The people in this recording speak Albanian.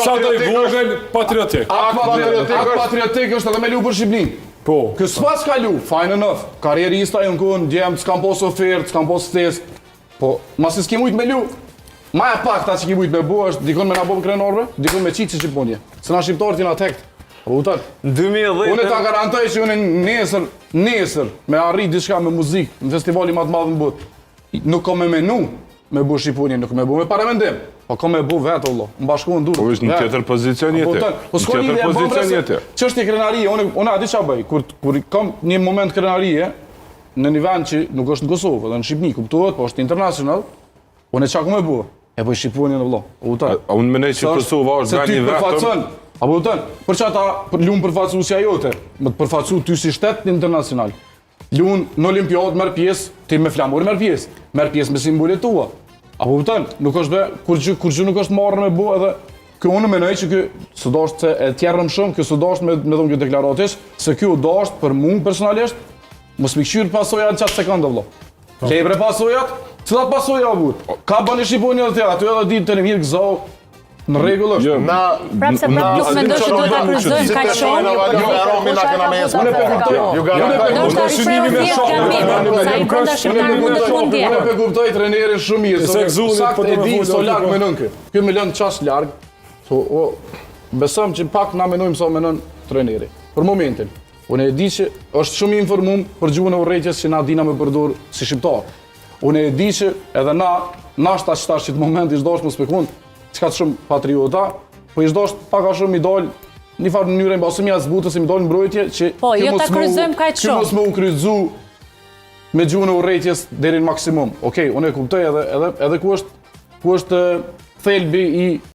Sa do i vogël patriotik. Akt patriotik është edhe me lu për Shqipnin. Po. Kësë pas ka lu, fine enough. Karierista ju në kun, djemë, s'kam pos ofertë, s'kam pos test. Po, masi s'ki mujt me lu. Maja pak ta që ki mujt me bu është dikon me na bo krenorve, dikon me qitë që Shqiponje. Se na shqiptarët i na tekt. Po utan. Unë ta garantoj që unë nesër me arrit diçka me muzikë, në festivali më të madh në botë. Nuk kam me menu me bu Shqiponje, nuk me bu me paramendim. Po kam me bu vetë Allah, më bashkuën durë. Po është në tjetër pozicion jetë. Po s'ka lidhje me pozicion jetë. Ç'është krenarie, unë a di ç'a bëj, kur kam një moment krenarie në një vend që nuk është në Kosovë, edhe në Shqipni, kuptohet, po është internacional. Unë ç'a kam me bu? E bëj Shqiponjen vëlla. Unë mendoj që Kosova është vend i vetëm. Apo kupton? Për çata luan përfaqësuesja jote, më të përfaqësu ty si shtet internacional. Luan në Olimpiadë merr pjesë, ti me flamur merr pjesë me simbolet tua. Apo kupton? Nuk është bë kur gjë nuk është marrë me bu edhe kë unë mendoj që ky s'do është se e tjerrëm shumë, ky s'do është me dhënë kjo deklaratë, se ky u dashur për mua personalisht, mos më këshyr pasojat çat sekondë vëlla. Lebre pasojat, cilat pasoja u but? Ka bani Shqiponia edhe aty edhe ditë të mirë gëzau. Në rregull është. Prapse nuk mendoj që duhet ta kryqëzojmë kaq shumë. Unë e kuptoj trenerin shumë mirë. Saktë e di so larg menon kë. Ky më lën çash larg. Besojmë që pak na menojmë sa menon treneri. Për momentin. Unë e di që është shumë i informuar për gjuhën e urrëties që na dina me përdor si shqiptar. Unë e di që edhe na shtash që të momenti është dashur mos spekun. Çka të shumë patriota, po i zdosh pak a shumë i dal një farë mënyrë ose mja zbutës i më dalë mbrojtje që po, jo ta kryqëzojmë kaq shumë. Që mos më u kryqëzu me gjuhën e urrëties deri në maksimum. Okej, unë e kuptoj edhe ku është thelbi